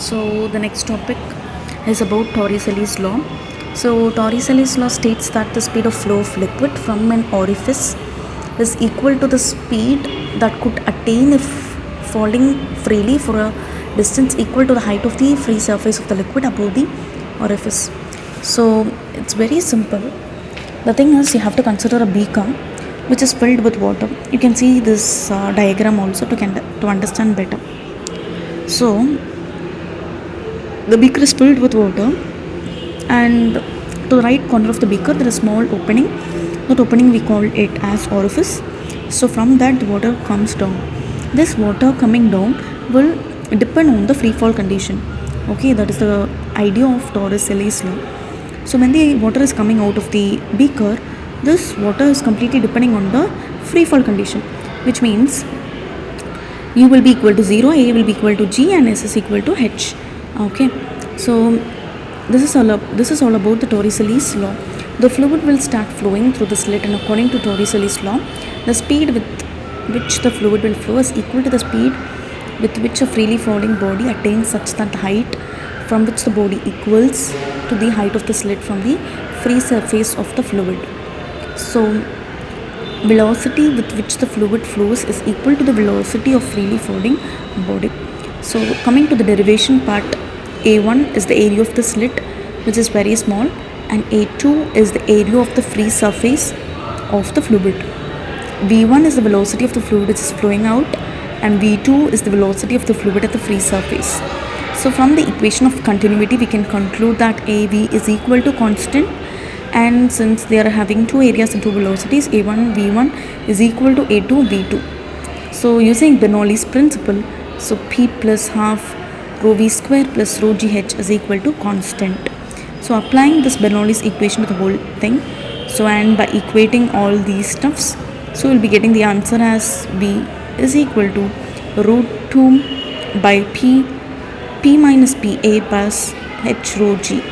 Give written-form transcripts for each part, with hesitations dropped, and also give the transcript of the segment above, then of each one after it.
So the next topic is about Torricelli's law. So Torricelli's law states that the speed of flow of liquid from an orifice is equal to the speed that could attain if falling freely for a distance equal to the height of the free surface of the liquid above the orifice. So it's very simple. The thing is, you have to consider a beaker which is filled with water. You can see this diagram also to understand better. So the beaker is filled with water, and to the right corner of the beaker there is a small opening. That opening we call it as orifice. So from that the water comes down. This water coming down will depend on the free fall condition. Okay, that is the idea of Torricelli's law. So when the water is coming out of the beaker, this water is completely depending on the free fall condition, which means U will be equal to 0, A will be equal to G, and S is equal to H. Okay, so this is all about the Torricelli's law. The fluid will start flowing through the slit, and according to Torricelli's law, the speed with which the fluid will flow is equal to the speed with which a freely falling body attains, such that the height from which the body equals to the height of the slit from the free surface of the fluid. So velocity with which the fluid flows is equal to the velocity of freely falling body. So coming to the derivation part, A1 is the area of the slit, which is very small, and A2 is the area of the free surface of the fluid. V1 is the velocity of the fluid which is flowing out, and V2 is the velocity of the fluid at the free surface. So from the equation of continuity we can conclude that AV is equal to constant, and since they are having two areas and two velocities, A1 V1 is equal to A2 V2. So using Bernoulli's principle, so P plus half rho V square plus rho GH is equal to constant. So applying this Bernoulli's equation to the whole thing, so and by equating all these stuffs, so we'll be getting the answer as V is equal to root 2 by P minus PA plus H rho G.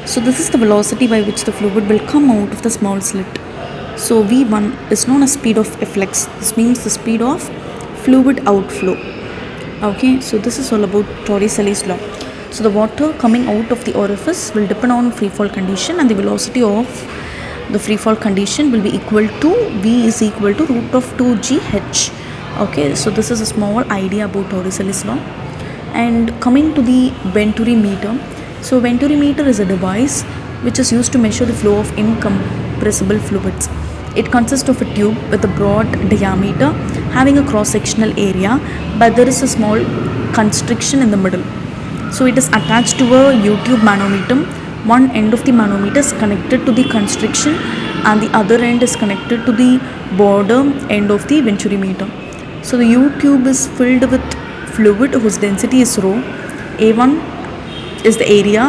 So this is the velocity by which the fluid will come out of the small slit. So V1 is known as speed of efflux. This means the speed of fluid outflow. Okay, so this is all about Torricelli's law. So the water coming out of the orifice will depend on free fall condition, and the velocity of the free fall condition will be equal to V is equal to root of 2GH. Okay, so this is a small idea about Torricelli's law. And coming to the Venturimeter. So Venturimeter is a device which is used to measure the flow of incompressible fluids. It consists of a tube with a broad diameter having a cross-sectional area, but there is a small constriction in the middle. So it is attached to a U-tube manometer. One end of the manometer is connected to the constriction, and the other end is connected to the border end of the Venturimeter. So the U-tube is filled with fluid whose density is rho. A1 is the area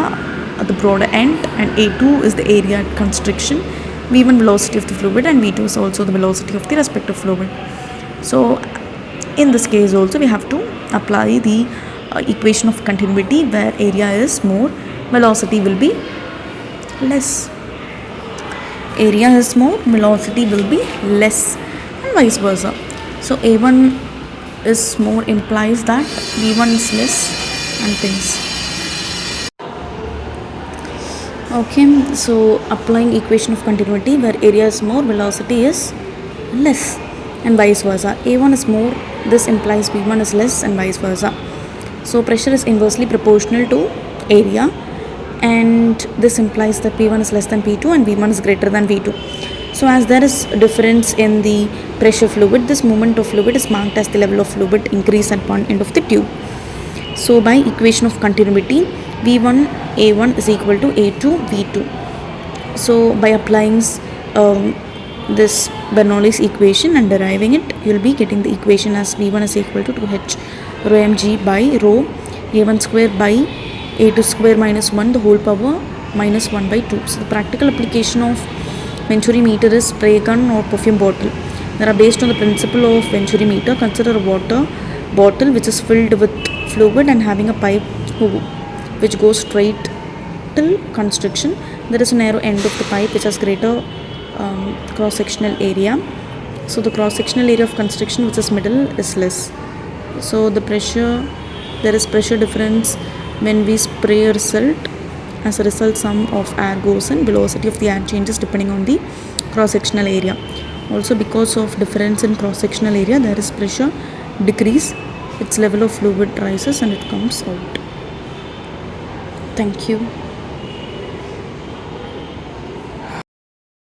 at the broader end, and A2 is the area at constriction. V1 velocity of the fluid, and V2 is also the velocity of the respective fluid. So in this case also we have to apply the equation of continuity, where area is more, velocity will be less. Area is more, velocity will be less, and vice versa. So A1 is more implies that V1 is less, and things. Okay, so applying equation of continuity, where area is more, velocity is less, and vice versa. A1 is more, this implies V1 is less, and vice versa. So pressure is inversely proportional to area, and this implies that P1 is less than P2 and V1 is greater than V2. So as there is a difference in the pressure fluid, this movement of fluid is marked as the level of fluid increase at one end of the tube. So by equation of continuity, V1 A1 is equal to A2 V2. So by applying this Bernoulli's equation and deriving it, you will be getting the equation as V1 is equal to 2H rho mg by rho A1 square by A2 square minus 1 the whole power minus 1 by 2. So the practical application of Venturimeter is spray gun or perfume bottle. They are based on the principle of Venturimeter. Consider a water bottle which is filled with fluid and having a pipe which goes straight till constriction. There is a narrow end of the pipe which has greater cross-sectional area. So the cross-sectional area of constriction, which is middle, is less. So the pressure There is pressure difference when we spray a result. As a result, some of air goes in, velocity of the air changes depending on the cross-sectional area. Also, because of difference in cross-sectional area, there is pressure decrease, its level of fluid rises and it comes out. Thank you.